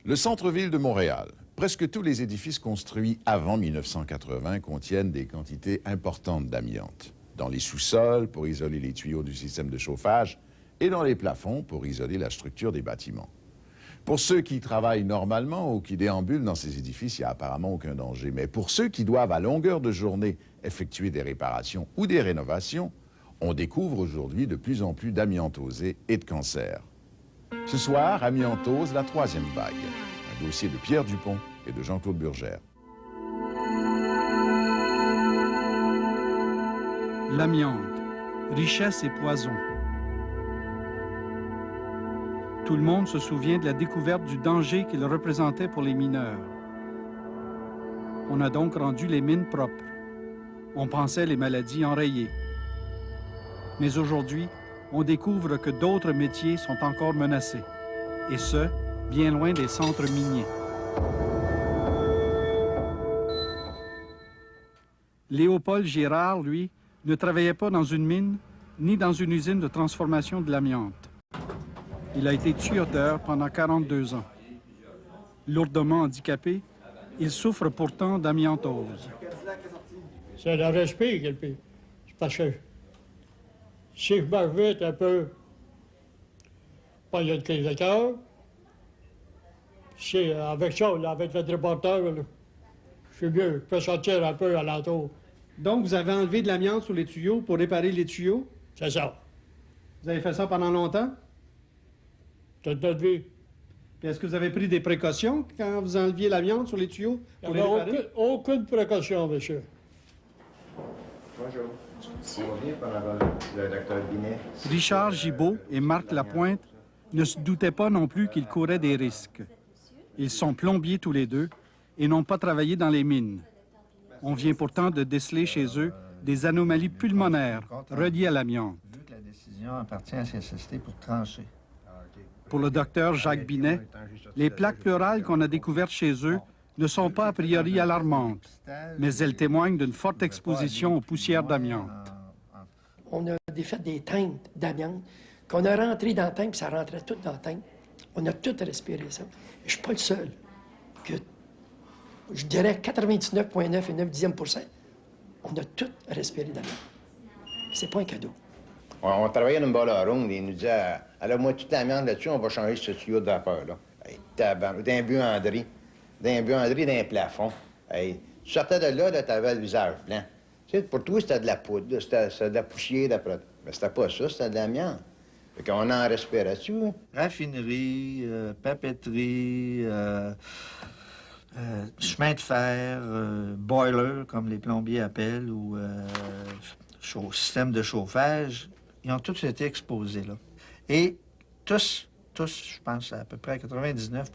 Le centre-ville de Montréal. Presque tous les édifices construits avant 1980 contiennent des quantités importantes d'amiante. Dans les sous-sols, pour isoler les tuyaux du système de chauffage, et dans les plafonds, pour isoler la structure des bâtiments. Pour ceux qui travaillent normalement ou qui déambulent dans ces édifices, il n'y a apparemment aucun danger. Mais pour ceux qui doivent à longueur de journée effectuer des réparations ou des rénovations, on découvre aujourd'hui de plus en plus d'amiantosés et de cancers. Ce soir, amiantose, la troisième vague. Un dossier de Pierre Dupont et de Jean-Claude Burgère. L'amiante, richesse et poison. Tout le monde se souvient de la découverte du danger qu'il représentait pour les mineurs. On a donc rendu les mines propres. On pensait les maladies enrayées. Mais aujourd'hui, on découvre que d'autres métiers sont encore menacés. Et ce, bien loin des centres miniers. Léopold Girard, lui, ne travaillait pas dans une mine ni dans une usine de transformation de l'amiante. Il a été tuyauteur pendant 42 ans. Lourdement handicapé, il souffre pourtant d'amiantose. C'est le respect qui est le pire. C'est parce que si je marche vite un peu, pas il y a une crise de cœur. Si avec ça, là, avec le déporteur, là, je suis mieux. Je peux sortir un peu à l'entour. Donc, vous avez enlevé de l'amiante sur les tuyaux pour réparer les tuyaux? C'est ça. Vous avez fait ça pendant longtemps? Toute notre vie. Puis est-ce que vous avez pris des précautions quand vous enleviez l'amiante sur les tuyaux pour les réparer? Aucune précaution, monsieur. Bonjour. On revient par le docteur Binet. Richard Gibault et Marc Lapointe ne se doutaient pas non plus qu'ils couraient des risques. Ils sont plombiers tous les deux et n'ont pas travaillé dans les mines. On vient pourtant de déceler chez eux des anomalies pulmonaires reliées à l'amiante. Vu que la décision appartient à la CSST pour trancher. Pour le docteur Jacques Binet, les plaques pleurales qu'on a découvertes chez eux ne sont pas a priori alarmantes, mais elles témoignent d'une forte exposition aux poussières d'amiante. On a fait des teintes d'amiante, qu'on a rentré dans le tank, puis ça rentrait tout dans le tank. On a tout respiré ça. Je ne suis pas le seul. Que, je dirais 99,9%, on a tout respiré d'amiante. C'est pas un cadeau. On travaillait dans une balle ronde et ils nous disaient alors moi toute l'amiante là-dessus, on va changer ce tuyau de vapeur-là. Hey, d'un buanderie, d'un plafond. Hey, tu sortais de là, tu avais le visage blanc. Tu sais, pour toi, c'était de la poudre, c'était de la poussière d'après. Mais c'était pas ça, c'était de l'amiante. Fait qu'on en respirait dessus. Raffinerie, papeterie, chemin de fer, boiler, comme les plombiers appellent, ou système de chauffage, ils ont tous été exposés là. Et tous, je pense à peu près 99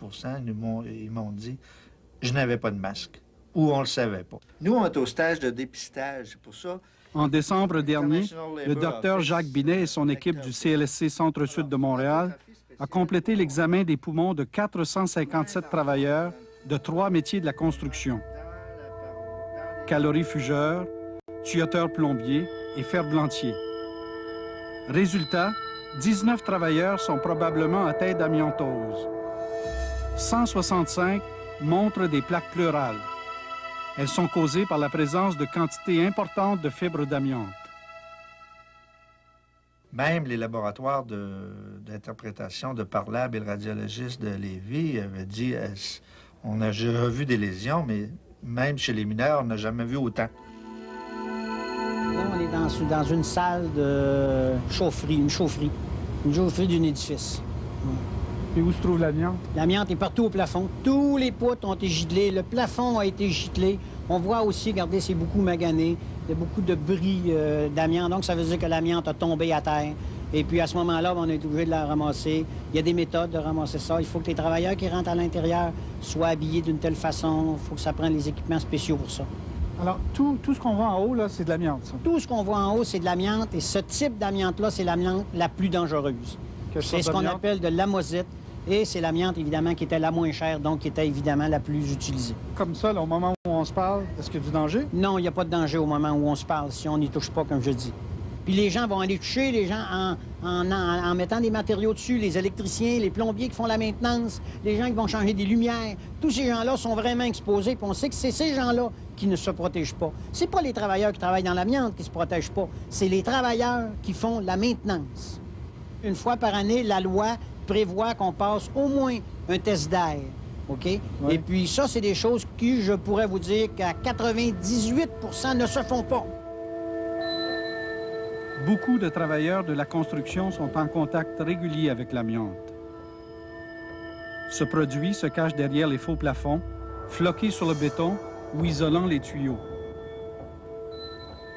ils m'ont dit « je n'avais pas de masque » ou on le savait pas. Nous, on est au stage de dépistage, c'est pour ça... En décembre dernier, le docteur Jacques Binet et son équipe du CLSC Centre-Sud de Montréal a complété l'examen des poumons de 457 travailleurs de 3 métiers de la construction. Calorifugeur, tuyauteur plombier et ferblantier. Résultat, 19 travailleurs sont probablement atteints d'amiantose. 165 montrent des plaques pleurales. Elles sont causées par la présence de quantités importantes de fibres d'amiante. Même les laboratoires d'interprétation de Parlab et le radiologiste de Lévis avaient dit on a revu des lésions, mais même chez les mineurs, on n'a jamais vu autant. Là, on est dans une salle de chaufferie, une chaufferie d'un édifice. Et où se trouve l'amiante? L'amiante est partout au plafond. Tous les poutres ont été giclés, le plafond a été giclé. On voit aussi, regardez, c'est beaucoup magané. Il y a beaucoup de bris d'amiante, donc ça veut dire que l'amiante a tombé à terre. Et puis à ce moment-là, on est obligé de la ramasser. Il y a des méthodes de ramasser ça. Il faut que les travailleurs qui rentrent à l'intérieur soient habillés d'une telle façon. Il faut que ça prenne les équipements spéciaux pour ça. Alors, tout ce qu'on voit en haut, là, c'est de l'amiante, ça? Tout ce qu'on voit en haut, c'est de l'amiante. Et ce type d'amiante-là, c'est l'amiante la plus dangereuse. C'est ce qu'on appelle de l'amosite. Et c'est l'amiante, évidemment, qui était la moins chère, donc qui était évidemment la plus utilisée. Comme ça, là, au moment où on se parle, est-ce qu'il y a du danger? Non, il n'y a pas de danger au moment où on se parle, si on n'y touche pas, comme je dis. Puis les gens vont aller toucher, les gens en mettant des matériaux dessus, les électriciens, les plombiers qui font la maintenance, les gens qui vont changer des lumières. Tous ces gens-là sont vraiment exposés, puis on sait que c'est ces gens-là qui ne se protègent pas. C'est pas les travailleurs qui travaillent dans l'amiante qui se protègent pas, c'est les travailleurs qui font la maintenance. Une fois par année, la loi prévoit qu'on passe au moins un test d'air, OK? Oui. Et puis ça, c'est des choses qui, je pourrais vous dire qu'à 98 % ne se font pas. Beaucoup de travailleurs de la construction sont en contact régulier avec l'amiante. Ce produit se cache derrière les faux plafonds, floqué sur le béton ou isolant les tuyaux.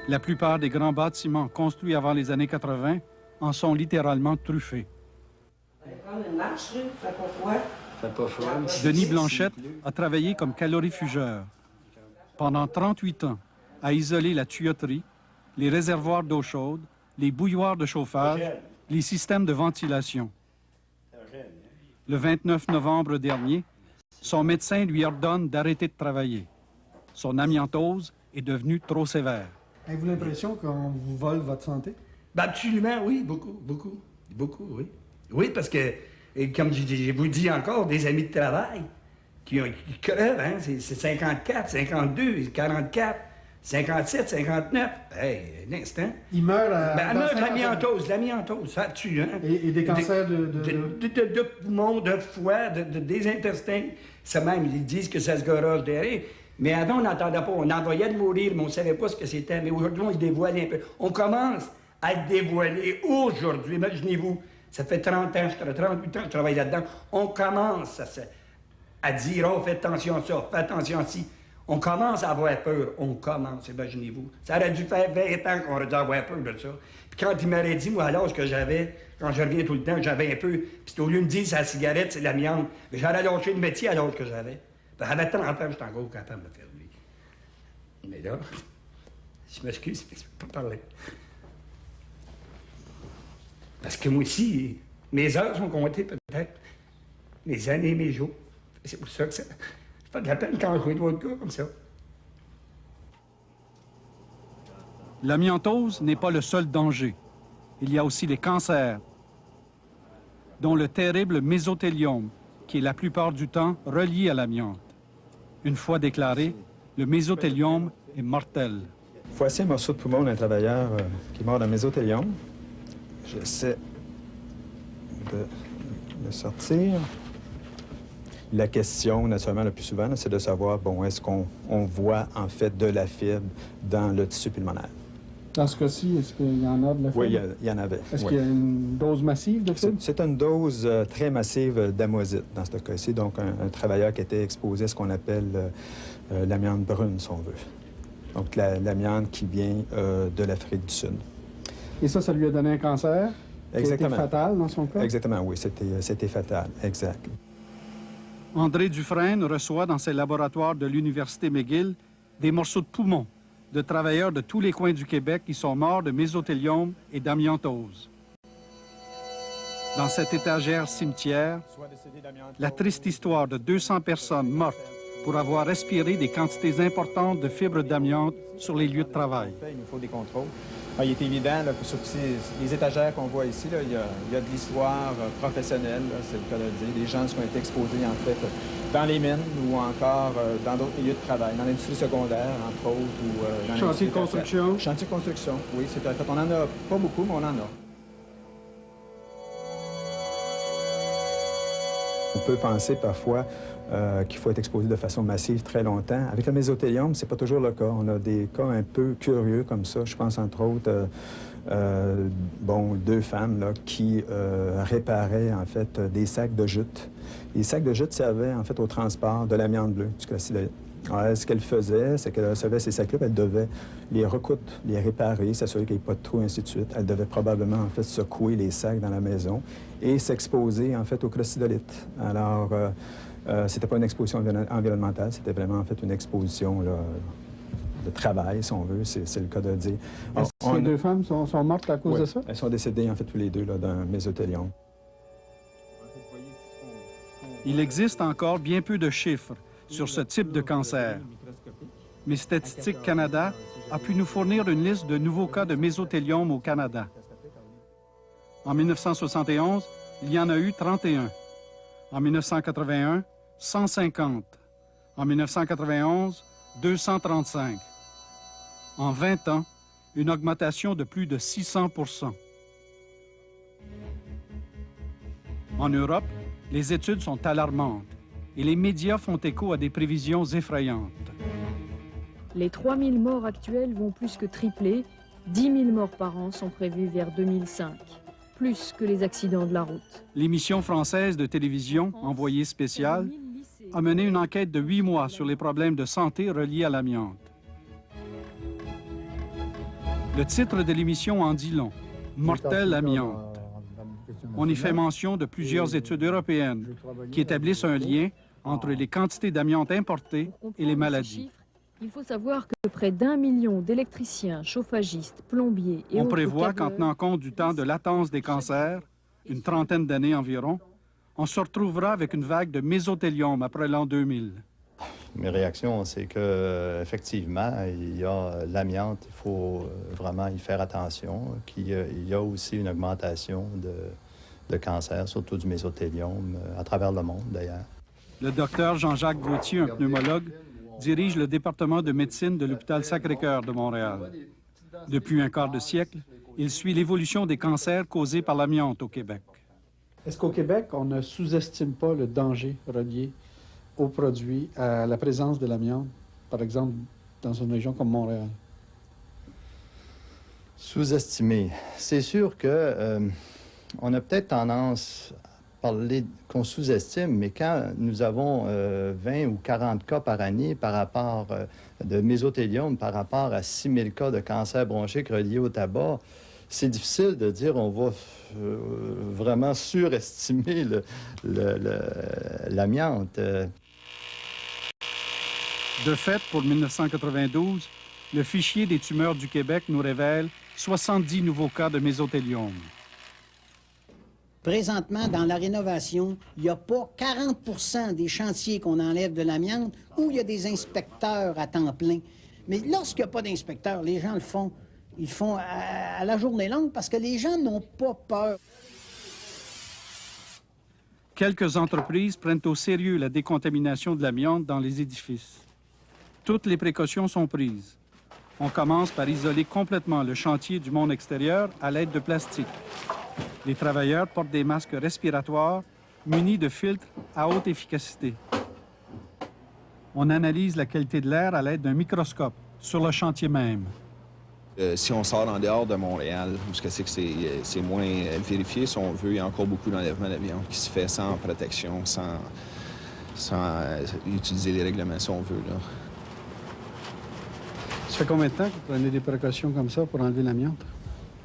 La plupart des grands bâtiments construits avant les années 80 en sont littéralement truffés. Denis Blanchette a travaillé comme calorifugeur. Pendant 38 ans, a isolé la tuyauterie, les réservoirs d'eau chaude, les bouilloires de chauffage, les systèmes de ventilation. Le 29 novembre dernier, son médecin lui ordonne d'arrêter de travailler. Son amiantose est devenue trop sévère. Avez-vous l'impression qu'on vous vole votre santé? Ben absolument, oui, beaucoup, oui. Oui, parce que, et comme je vous dis encore, des amis de travail qui crevent, hein, c'est 54, 52, 44, 57, 59. Hey, un instant. Ils meurent à... Ben, meurt de l'amiantose, ça tue, hein. Et des cancers de poumons, de foie, des intestins. Ça même, ils disent que ça se gorge derrière. Mais avant, on n'entendait pas. On envoyait de mourir, mais on ne savait pas ce que c'était. Mais aujourd'hui, on se dévoile un peu. On commence à être dévoilé aujourd'hui. Imaginez-vous, ça fait 30 ans, 38 ans que je travaille là-dedans. On commence à dire, oh, faites attention à ça, faites attention à ci. On commence à avoir peur. On commence, imaginez-vous. Ça aurait dû faire 20 ans qu'on aurait dû avoir peur de ça. Puis quand il m'aurait dit, moi, à l'âge que j'avais, quand je reviens tout le temps, j'avais un peu. Puis au lieu de me dire, c'est la cigarette, c'est l'amiante, j'aurais lâché le métier à l'âge que j'avais. J'avais 30 ans, j'étais encore capable de faire lui. Mais là, je m'excuse, mais je peux pas parler. Parce que moi aussi, mes heures sont comptées peut-être, mes années, mes jours. C'est pour ça que ça fait de la peine quand je vois d'autres gars comme ça. L'amiantose n'est pas le seul danger. Il y a aussi les cancers, dont le terrible mésothéliome, qui est la plupart du temps relié à l'amiante. Une fois déclaré, le mésothéliome est mortel. Voici un morceau de poumon d'un travailleur qui est mort d'un mésothéliome. J'essaie de le sortir. La question, naturellement, le plus souvent, c'est de savoir, bon, est-ce qu'on voit, en fait, de la fibre dans le tissu pulmonaire? Dans ce cas-ci, est-ce qu'il y en a de la fibre? Oui, il y en avait. Est-ce qu'il y a une dose massive de fibre? C'est une dose très massive d'amosite, dans ce cas-ci. Donc, un travailleur qui était exposé à ce qu'on appelle l'amiante brune, si on veut. Donc, l'amiante qui vient de l'Afrique du Sud. Et ça lui a donné un cancer? Exactement. Qui a été fatal dans son cas? Exactement, oui, c'était fatal, exact. André Dufresne reçoit dans ses laboratoires de l'Université McGill des morceaux de poumons de travailleurs de tous les coins du Québec qui sont morts de mésothéliome et d'amiantose. Dans cette étagère cimetière, la triste histoire de 200 personnes mortes pour avoir respiré des quantités importantes de fibres d'amiante sur les lieux de travail. Il nous faut des contrôles. Il est évident là, que sur les étagères qu'on voit ici, là, il y a de l'histoire professionnelle, c'est le cas de le dire. Des gens qui ont été exposés, en fait, dans les mines ou encore dans d'autres milieux de travail, dans l'industrie secondaire, entre autres, ou dans chantier de construction. Chantier de construction, oui, c'est un fait. On en a pas beaucoup, mais on en a. On peut penser parfois qu'il faut être exposé de façon massive très longtemps. Avec le mésothéliome, c'est pas toujours le cas. On a des cas un peu curieux comme ça. Je pense entre autres, deux femmes là, qui réparaient en fait des sacs de jute. Les sacs de jute servaient en fait au transport de l'amiante bleue, du crocodile. Alors, ce qu'elle faisait, c'est qu'elle recevait ces sacs-là, elle devait les recoudre, les réparer, s'assurer qu'il n'y ait pas de trous, ainsi de suite. Elle devait probablement, en fait, secouer les sacs dans la maison et s'exposer, en fait, au crocodolite. Alors, c'était pas une exposition environnementale, c'était vraiment, en fait, une exposition là, de travail, si on veut, c'est le cas de dire. Est-ce que les deux femmes sont mortes à cause de ça? Elles sont décédées, en fait, tous les deux, d'un mésothéliome. Il existe encore bien peu de chiffres sur ce type de cancer. Mais Statistique Canada a pu nous fournir une liste de nouveaux cas de mésothéliome au Canada. En 1971, il y en a eu 31. En 1981, 150. En 1991, 235. En 20 ans, une augmentation de plus de 600 %. En Europe, les études sont alarmantes et les médias font écho à des prévisions effrayantes. Les 3000 morts actuels vont plus que tripler. 10 000 morts par an sont prévus vers 2005, plus que les accidents de la route. L'émission française de télévision, Envoyé spécial, a mené une enquête de 8 mois sur les problèmes de santé reliés à l'amiante. Le titre de l'émission en dit long, « Mortel amiante ». On y fait mention de plusieurs études européennes qui établissent un lien entre les quantités d'amiante importées et les maladies. Il faut savoir que près d'1 million d'électriciens, chauffagistes, plombiers et On autres prévoit qu'en câbleurs tenant compte du temps de latence des cancers, une trentaine d'années environ, on se retrouvera avec une vague de mésothéliome après l'an 2000. Mes réactions, c'est que effectivement, il y a l'amiante, il faut vraiment y faire attention, qu'il y a aussi une augmentation de cancer, surtout du mésothéliome, à travers le monde d'ailleurs. Le docteur Jean-Jacques Gauthier, un pneumologue, dirige le département de médecine de l'hôpital Sacré-Cœur de Montréal. Depuis un quart de siècle, il suit l'évolution des cancers causés par l'amiante au Québec. Est-ce qu'au Québec, on ne sous-estime pas le danger relié aux produits, à la présence de l'amiante, par exemple, dans une région comme Montréal? Sous-estimé. C'est sûr que on a peut-être tendance à parler qu'on sous-estime, mais quand nous avons 20 ou 40 cas par année par rapport de mésothéliome, par rapport à 6 000 cas de cancer bronchique reliés au tabac, c'est difficile de dire on va vraiment surestimer l'amiante. De fait, pour 1992, le fichier des tumeurs du Québec nous révèle 70 nouveaux cas de mésothéliome. Présentement, dans la rénovation, il n'y a pas 40 des chantiers qu'on enlève de l'amiante où il y a des inspecteurs à temps plein. Mais lorsqu'il n'y a pas d'inspecteurs, les gens le font. Ils le font à la journée longue parce que les gens n'ont pas peur. Quelques entreprises prennent au sérieux la décontamination de l'amiante dans les édifices. Toutes les précautions sont prises. On commence par isoler complètement le chantier du monde extérieur à l'aide de plastique. Les travailleurs portent des masques respiratoires munis de filtres à haute efficacité. On analyse la qualité de l'air à l'aide d'un microscope sur le chantier même. Si on sort en dehors de Montréal, où c'est moins vérifié, si on veut, il y a encore beaucoup d'enlèvements d'amiante qui se fait sans protection, sans utiliser les règlements, si on veut, là. Ça fait combien de temps que vous prenez des précautions comme ça pour enlever l'amiante?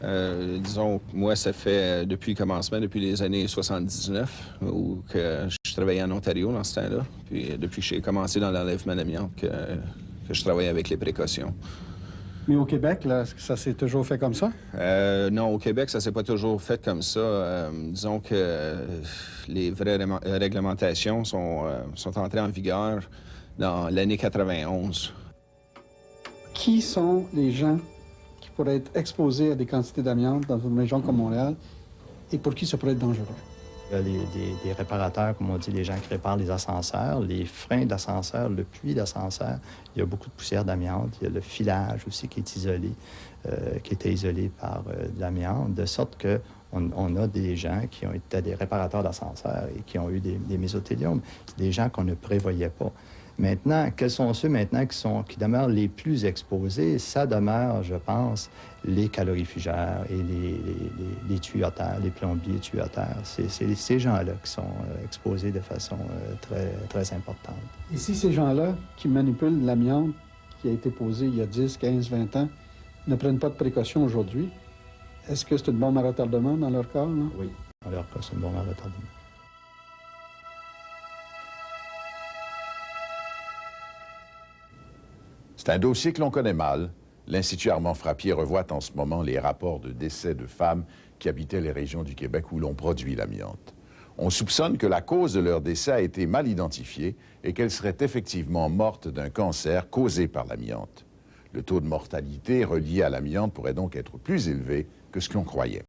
Disons, moi, ça fait depuis le commencement, depuis les années 79, où que je travaillais en Ontario dans ce temps-là. Puis depuis que j'ai commencé dans l'enlèvement d'amiante, que je travaille avec les précautions. Mais au Québec, là, est-ce que ça s'est toujours fait comme ça? Non, au Québec, ça s'est pas toujours fait comme ça. Disons que les vraies réglementations sont entrées en vigueur dans l'année 91. Qui sont les gens qui pourraient être exposés à des quantités d'amiante dans une région comme Montréal et pour qui ça pourrait être dangereux? Il y a des réparateurs, comme on dit, les gens qui réparent les ascenseurs, les freins d'ascenseur, le puits d'ascenseur. Il y a beaucoup de poussière d'amiante. Il y a le filage aussi qui est isolé, qui était isolé par de l'amiante, de sorte qu'on a des gens qui ont été des réparateurs d'ascenseurs et qui ont eu des mésothéliums, des gens qu'on ne prévoyait pas. Maintenant, quels sont ceux maintenant qui demeurent les plus exposés? Ça demeure, je pense, les calorifugeurs et les tuyautaires, les plombiers tuyautaires. C'est ces gens-là qui sont exposés de façon très, très importante. Et si ces gens-là qui manipulent l'amiante qui a été posée il y a 10, 15, 20 ans ne prennent pas de précautions aujourd'hui, est-ce que c'est une bombe à retardement dans leur cas? Non? Oui, dans leur cas, c'est une bombe à retardement. C'est un dossier que l'on connaît mal. L'Institut Armand-Frappier revoit en ce moment les rapports de décès de femmes qui habitaient les régions du Québec où l'on produit l'amiante. On soupçonne que la cause de leur décès a été mal identifiée et qu'elles seraient effectivement mortes d'un cancer causé par l'amiante. Le taux de mortalité relié à l'amiante pourrait donc être plus élevé que ce qu'on croyait.